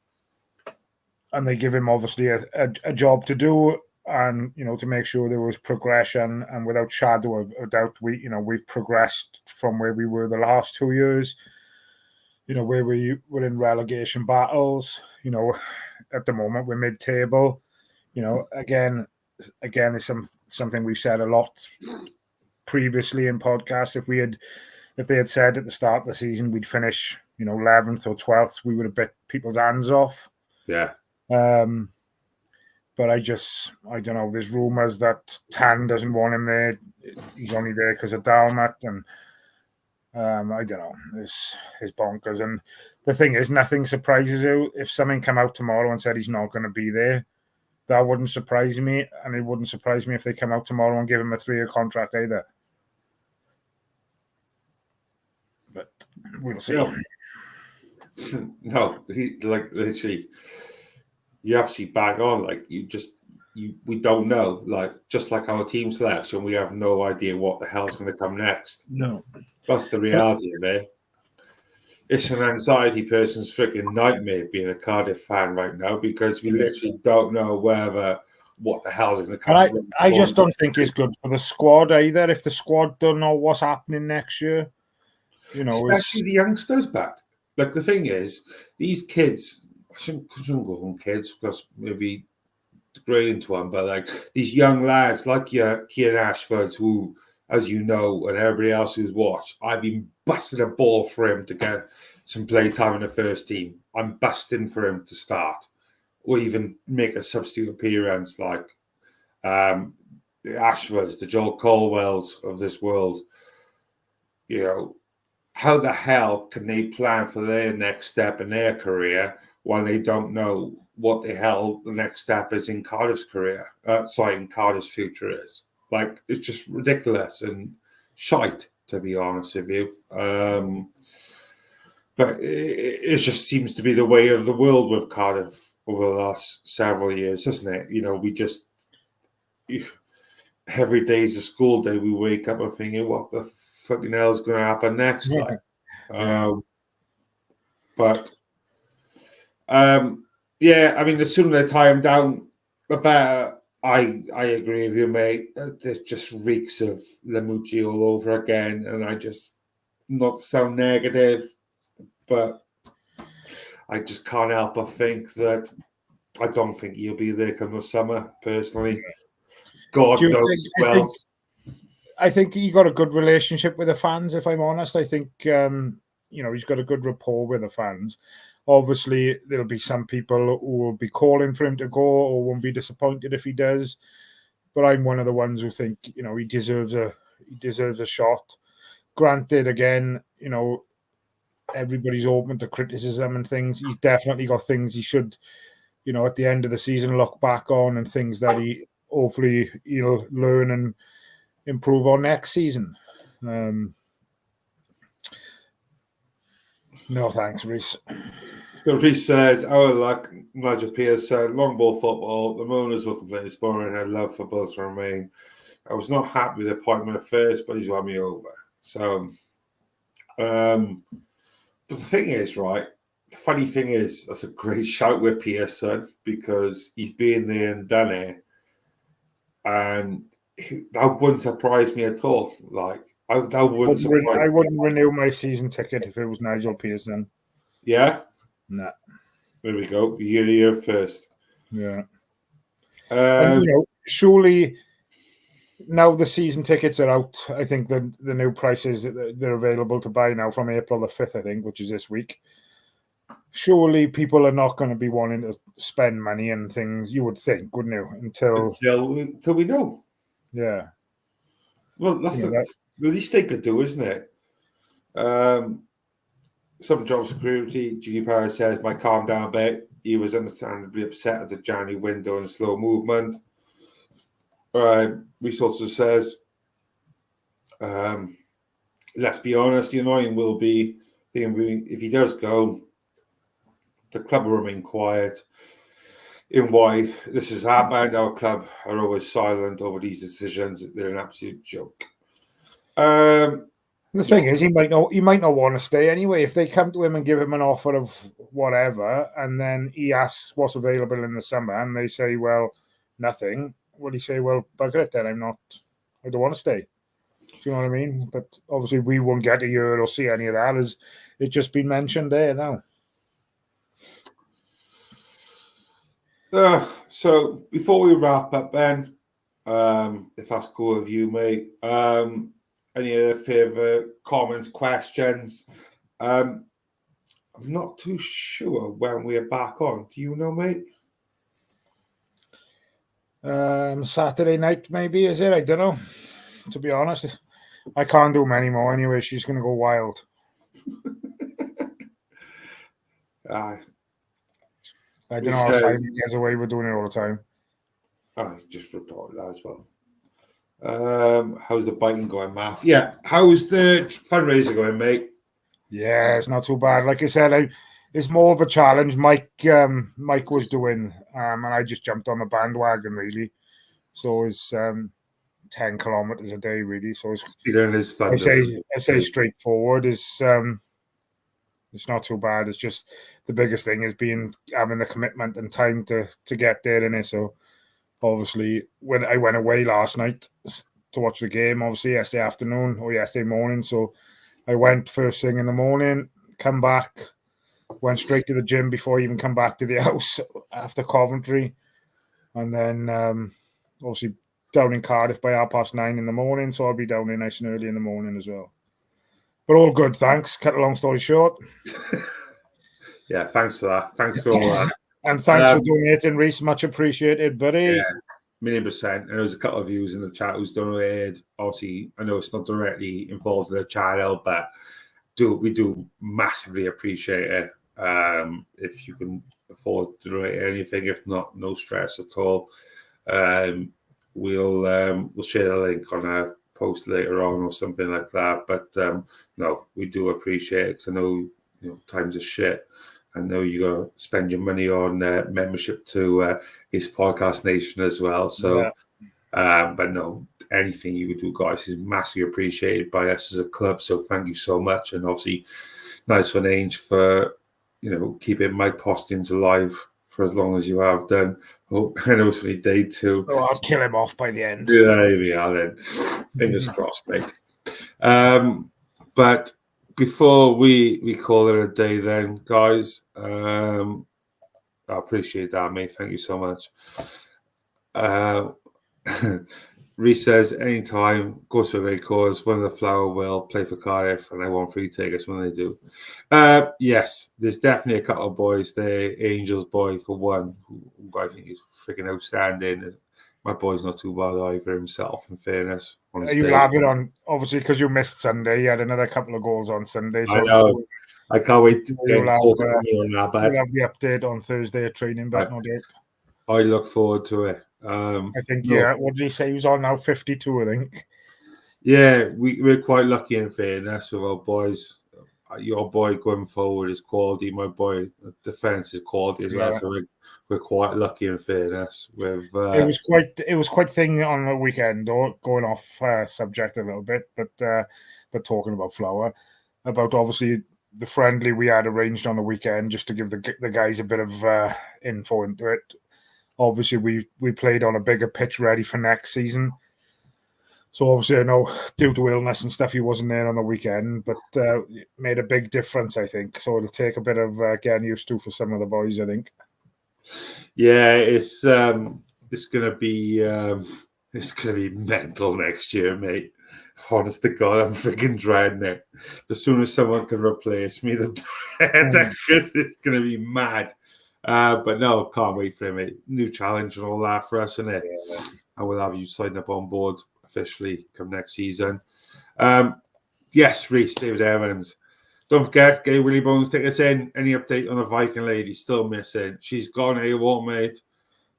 they give him obviously a job to do, and to make sure there was progression, and without shadow of doubt, we've progressed from where we were the last 2 years. Where we were in relegation battles. At the moment we're mid-table. Again, is something we've said a lot previously in podcasts. If they had said at the start of the season we'd finish 11th or 12th, we would have bit people's hands off. Yeah. But I don't know. There's rumours that Tan doesn't want him there. He's only there because of Dalmat, and I don't know. It's bonkers. And the thing is, nothing surprises you. If something came out tomorrow and said he's not going to be there, that wouldn't surprise me. And it wouldn't surprise me if they come out tomorrow and give him a 3-year contract either. But we'll see. No, literally, you absolutely bang on. We don't know. Just like our team selection, we have no idea what the hell's going to come next. No. That's the reality of it. It's an anxiety person's freaking nightmare being a Cardiff fan right now, because we literally don't know what the hell's going to come. And I just don't think it's good for the squad either. If the squad don't know what's happening next year, especially the youngsters. But the thing is, these kids, I shouldn't go home kids because maybe degrading to them, but these young lads like your Kian Ashford, who, as you know, and everybody else who's watched, I've been busting a ball for him to get some play time in the first team. I'm busting for him to start or even make a substitute appearance, like the Ashfords, the Joel Colwells of this world. How the hell can they plan for their next step in their career when they don't know what the hell the next step is in Cardiff's career? In Cardiff's future is. It's just ridiculous and shite, to be honest with you. But it just seems to be the way of the world with Cardiff over the last several years, doesn't it? every day's a school day. We wake up and thinking, what the fucking hell is going to happen next? Like, but yeah, I mean, the sooner they tie him down, the better. I agree with you, mate. There's just reeks of Lamucci all over again, and I just, not to sound negative, but I just can't help but think that I don't think he'll be there come the summer, personally. God knows who else. I think he got a good relationship with the fans, if I'm honest. I think, he's got a good rapport with the fans. Obviously, there'll be some people who will be calling for him to go or won't be disappointed if he does. But I'm one of the ones who think, he deserves a shot. Granted, again, everybody's open to criticism and things. He's definitely got things he should, at the end of the season, look back on, and things that hopefully he'll learn and improve on next season. No thanks, Reese. So Reese says, our luck, Nigel Pearce said, long ball football, the Mourners will complain it's boring and had love for both to remain. I was not happy with the appointment at first, but he's won me over. So, but the thing is, right, the funny thing is, that's a great shout with Pearson, because he's been there and done it. And that wouldn't surprise me at all. Like, I wouldn't renew my season ticket if it was Nigel Pearson. Yeah? Nah. There we go. You hear first. Yeah. And, surely now the season tickets are out. I think the new prices, they're available to buy now from April the 5th, I think, which is this week. Surely people are not going to be wanting to spend money and things, you would think, wouldn't you? Until we know. Yeah. Well, that's the least they could do, isn't it? Some job security, G. Paris says, might calm down a bit. He was understandably upset at the January window and slow movement. Resources says, let's be honest, the annoying will be, if he does go, the club will remain quiet in why this has happened. Our club are always silent over these decisions. They're an absolute joke. The thing is, he might not want to stay anyway. If they come to him and give him an offer of whatever, and then he asks what's available in the summer, and they say, well, nothing, will he say, well, bugger it then, I don't want to stay. Do you know what I mean? But obviously we won't get to hear or see any of that, as it's just been mentioned there now. So before we wrap up, Ben, if that's cool with you, mate, any other further comments, questions? I'm not too sure when we're back on. Do you know, mate? Saturday night, maybe, is it? I don't know. To be honest, I can't do many more anyway. She's going to go wild. I don't know how Simon gets away with doing it all the time. I just reported that as well. How's the biking going, Math? Yeah, how's the fundraiser going, mate? Yeah, it's not too bad. Like I said, it's more of a challenge. Mike was doing, and I just jumped on the bandwagon, really. So it's 10 kilometers a day, really. So I say straightforward. It's not too bad. It's just the biggest thing is having the commitment and time to get there, innit? So obviously, when I went away last night to watch the game, obviously yesterday afternoon or yesterday morning, so I went first thing in the morning, come back, went straight to the gym before I even come back to the house after Coventry, and then obviously down in Cardiff by 9:30 in the morning, so I'll be down there nice and early in the morning as well. But all good, thanks. Cut a long story short. Yeah, thanks for that. Thanks for all that. And thanks for donating, Reese. Much appreciated, buddy. Yeah, 1,000,000%. And there's a couple of views in the chat who's donated. Obviously, I know it's not directly involved with the channel, but we do massively appreciate it. If you can afford to donate anything, if not, no stress at all. We'll share the link on our post later on or something like that. But no, we do appreciate it, because I know times are shit. I know you got to spend your money on membership to his Podcast Nation as well. So But no, anything you could do, guys, is massively appreciated by us as a club. So thank you so much. And obviously, nice one, Ange, for keeping my postings alive for as long as you have done. Oh, I know it's only day 2. Oh, I'll kill him off by the end. Yeah, here we are then. Fingers crossed, mate. But before we call it a day then, guys, I appreciate that, mate. Thank you so much. Reese says, anytime, goes for a great cause. One of the Flower will play for Cardiff, and I want free tickets when they do. Yes, there's definitely a couple of boys there. Angel's boy, for one, who I think is freaking outstanding. My boy's not too bad either himself, in fairness. Are you laughing on, obviously, because you missed Sunday? You had another couple of goals on Sunday. So I know. I can't wait to get caught up on that. But we'll have the update on Thursday at training, but no doubt. I look forward to it. I think, what did he say? He was on now 52, I think. Yeah, we're quite lucky, in fairness, with our boys. Your boy going forward is quality. My boy defense is quality as well. So we're quite lucky, in fairness. With it was quite thing on the weekend. Going off subject a little bit, but talking about Flower, about obviously the friendly we had arranged on the weekend, just to give the guys a bit of info into it. Obviously, we played on a bigger pitch ready for next season. So obviously, I know due to illness and stuff, he wasn't there on the weekend, but it made a big difference, I think. So it'll take a bit of getting used to for some of the boys, I think. Yeah, it's gonna be mental next year, mate. Honest to God, I'm freaking dreading it. As soon as someone can replace me, it's gonna be mad. But no, can't wait for him, mate. New challenge and all that for us, isn't it? Yeah. And we'll have you signed up on board officially come next season. Yes, Reese, David Evans. Don't forget, get Willie Bones tickets in. Any update on the Viking lady? Still missing. She's gone AWOL, mate.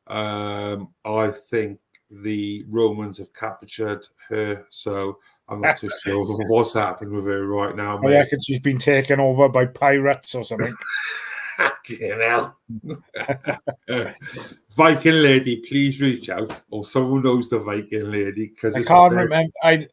I think the Romans have captured her, so I'm not too sure what's happened with her right now, mate. I reckon she's been taken over by pirates or something. You know. Viking lady, please reach out, or someone knows the Viking lady, because I can't remember.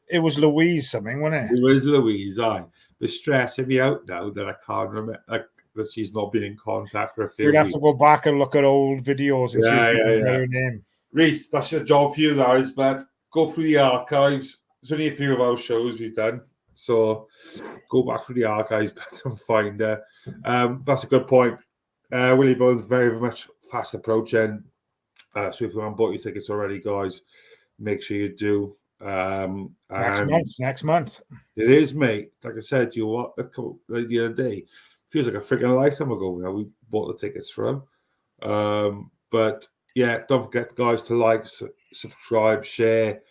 It was Louise something, wasn't it? It was Louise. They're stressing me out now that I can't remember that she's not been in contact for a few we'd have weeks. to go back and look at old videos and see her name. Reese, that's your job for you, Larry's, but go through the archives. There's only a few of our shows we've done, so go back through the archives and find her. That's a good point. Willie Bones very much fast approaching. So if you haven't bought your tickets already, guys, make sure you do. Next month. It is, mate. Like I said to you the other day, feels like a freaking lifetime ago now we bought the tickets for them. But yeah, don't forget, guys, to like, subscribe, share,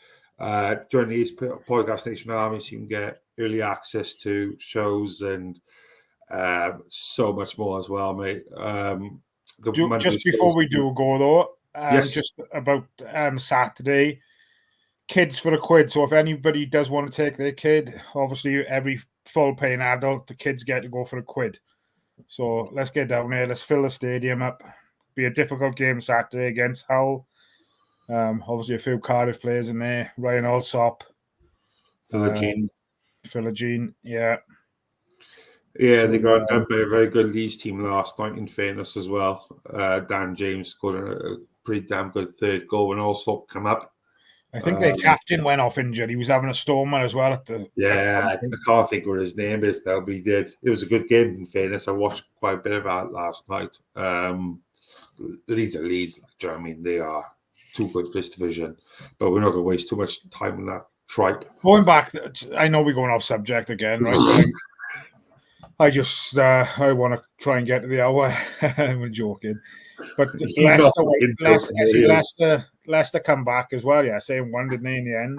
join the East Podcast Nation Army so you can get early access to shows and so much more as well, mate. Just before we do go though, yes. Just about Saturday, kids for £1. So if anybody does want to take their kid, obviously every full paying adult, the kids get to go for £1. So let's get down there. Let's fill the stadium up. Be a difficult game Saturday against Hull. Obviously a few Cardiff players in there. Ryan Alsop, Philogene, yeah. Yeah, they got done by a very good Leeds team last night, in fairness, as well. Dan James scored a pretty damn good third goal and also come up. I think their captain went off injured. He was having a storm as well. I can't think what his name is now, but he did. It was a good game, in fairness. I watched quite a bit of that last night. Leeds are Leeds. Do you know what I mean? They are too good for this division. But we're not going to waste too much time on that tripe. Going back, I know we're going off subject again, right? I just I want to try and get to the hour. I'm joking, but Leicester come back as well. Yeah, saying 1, didn't they, in the end?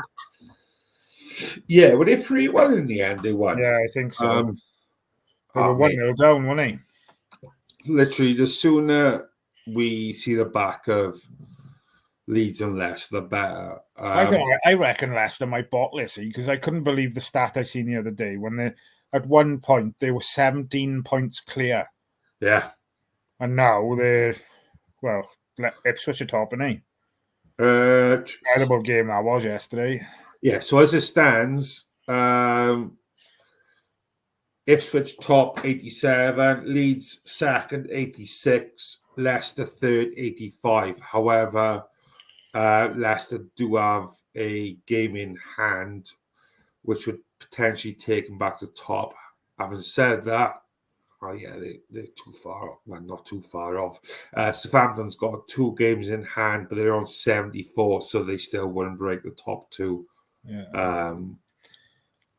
Yeah, were they 3-1 in the end? They won. Yeah, I think so. They were 1-0 down, weren't they? Literally, the sooner we see the back of Leeds and Leicester, the better. I don't know. I reckon Leicester might bottle this because I couldn't believe the stat I seen the other day when they. At one point, they were 17 points clear. Yeah. And now they're, Ipswich are top, aren't they? Incredible game that was yesterday. Yeah, so as it stands, Ipswich top 87, Leeds second 86, Leicester third 85. However, Leicester do have a game in hand, which would potentially take them back to top. Having said that, oh yeah, they're too far. Well, not too far off. Southampton's got 2 games in hand, but they're on 74, so they still wouldn't break the top 2. Yeah.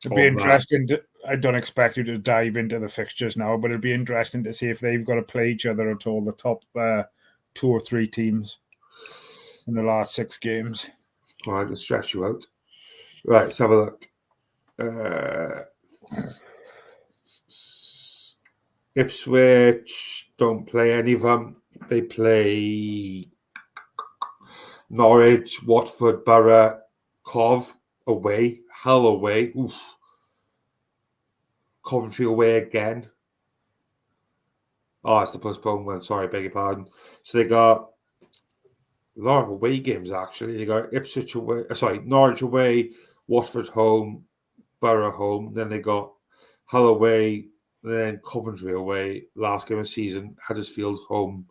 It'd be interesting. I don't expect you to dive into the fixtures now, but it'd be interesting to see if they've got to play each other at all, the top 2 or 3 teams in the last 6 games. All right, let's stretch you out. Right, let's have a look. Ipswich don't play any of them. They play Norwich, Watford, Borough, Cov away, Hull away. Oof. Coventry away again. Oh, it's the postponed one. Sorry, beg your pardon. So they got a lot of away games, actually. They got Ipswich away, Norwich away, Watford home, Borough home. Then they got Hull away, then Coventry away. Last game of the season, Huddersfield home.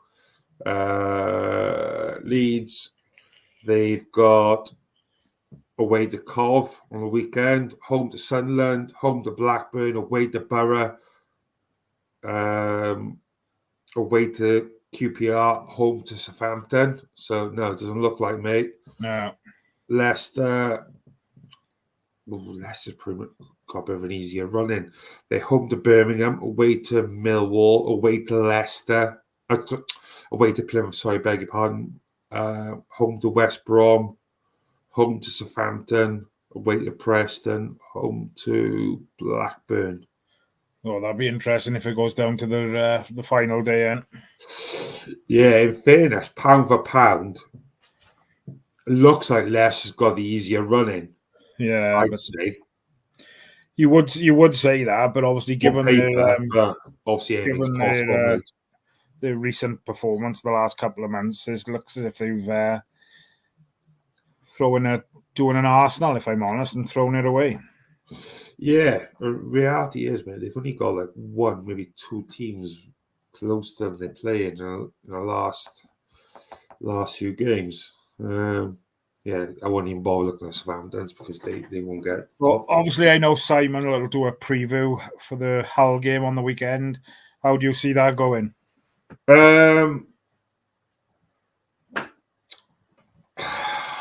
Leeds, they've got away to Cov on the weekend, home to Sunderland, home to Blackburn, away to Borough, away to QPR, home to Southampton. So, no, it doesn't look like, mate. No. Leicester, Leicester's pretty much got a bit of an easier run in. They're home to Birmingham, away to Millwall, away to Leicester, away to Plymouth, sorry, beg your pardon, home to West Brom, home to Southampton, away to Preston, home to Blackburn. Oh, that'd be interesting if it goes down to the final day, then. Yeah, in fairness, pound for pound, it looks like Leicester's got the easier running. Yeah, I'd say. You would say that, but obviously, given the recent performance the last couple of months, it looks as if they've doing an Arsenal, if I'm honest, and thrown it away. Yeah, the reality is, man, they've only got like 1, maybe 2 teams close to them they play in the last few games. Yeah, I won't even bother looking at Southampton's because they won't get. Well, obviously, I know Simon will do a preview for the Hull game on the weekend. How do you see that going?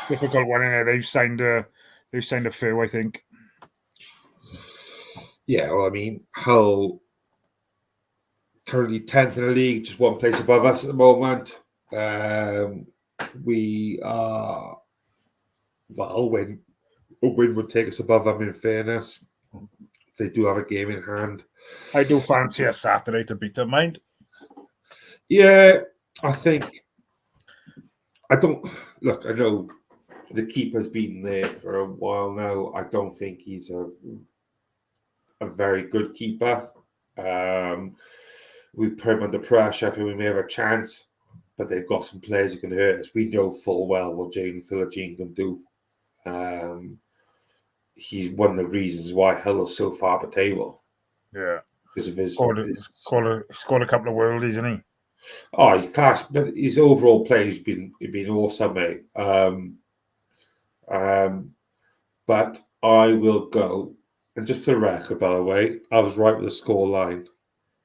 Difficult one, innit? They've signed a few, I think. Yeah, well, I mean, Hull currently 10th in the league, just 1 place above us at the moment. We are. Well, a win would take us above them, in fairness. They do have a game in hand. I do fancy a Saturday to beat them, mind. Yeah, I think. I don't. Look, I know the keeper's been there for a while now. I don't think he's a very good keeper. We put him under pressure. I think we may have a chance, but they've got some players who can hurt us. We know full well what Jaden Philogene can do. He's one of the reasons why Hull is so far up the table. Yeah, because of his scored a couple of worldies, isn't he? Oh, he's class, but his overall play has been awesome, mate. But I will go, and just for the record, by the way, I was right with the score line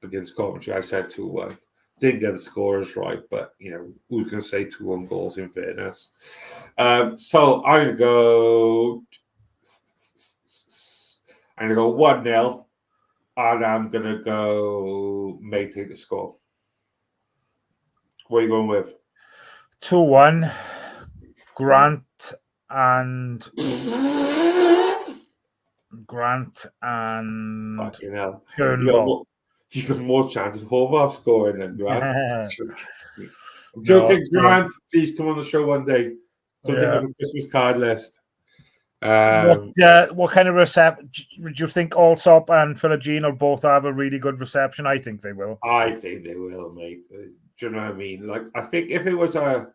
against Coventry. I said 2-1. Didn't get the scores right, but who's going to say 2-1 goals in fairness? So I'm going to go. I'm going to go 1-0, and I'm going to go May take the score. What are you going with? 2-1. Grant and Turnbull. You got more chance of Hobart scoring than Grant. I'm joking, no, Grant. Please come on the show one day. Don't think of a Christmas card list. What kind of reception do you think Allsop and Philogene will both have a really good reception? I think they will. I think they will, mate. Do you know what I mean? Like, I think if it was a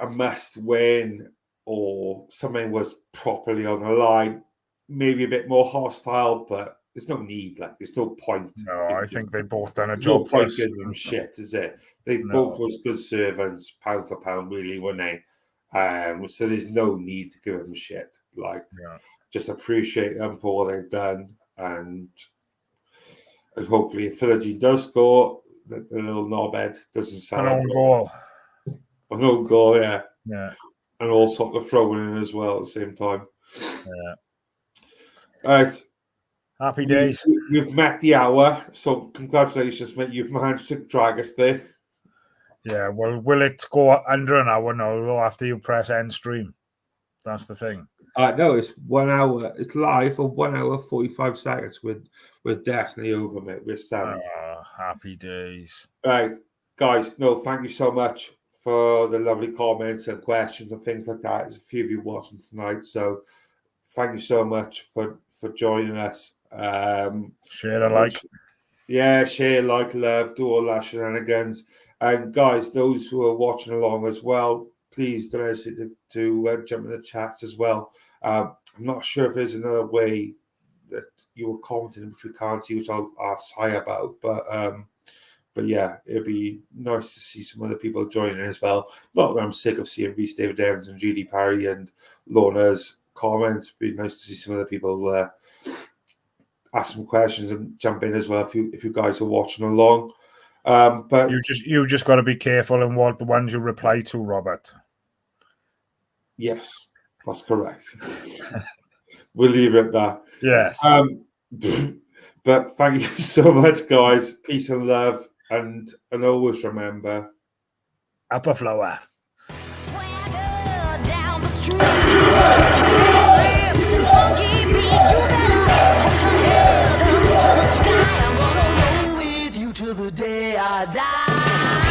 a must win or something was properly on the line, maybe a bit more hostile, but there's no need. Like, there's no point. No, I think they both done a There's no job for point us. giving them shit, is it? They No. both was good servants, pound for pound, really, weren't they? So there's no need to give them shit. Like, just appreciate them for what they've done, and hopefully, if Philogene does score, the little knobhead doesn't celebrate. An own goal. An own goal, yeah. Yeah. And all sort of throwing in as well at the same time. Yeah. Right. Happy days. You've met the hour, so congratulations, mate. You've managed to drag us there. Yeah, well, will it go under an hour now after you press end stream? That's the thing. No, it's 1 hour. It's live for 1 hour 45 seconds. We're definitely over, mate. We're sound. Happy days. Right, guys. No, thank you so much for the lovely comments and questions and things like that. There's a few of you watching tonight, so thank you so much for joining us. Share a like. Yeah, share, like, love, do all that shenanigans. And guys, those who are watching along as well, please don't hesitate to jump in the chats as well. I'm not sure if there's another way that you were commenting, which we can't see, which I'll ask Sai about. But yeah, it'd be nice to see some other people joining as well. Not that I'm sick of seeing Reece David Evans and Judy Parry and Lorna's comments. It'd be nice to see some other people ask some questions and jump in as well if you guys are watching along. But you just got to be careful in what the ones you reply to, Robert. Yes, that's correct. We'll leave it at that. Yes. But thank you so much, guys. Peace and love, and always remember, Upper Flower. The day I die.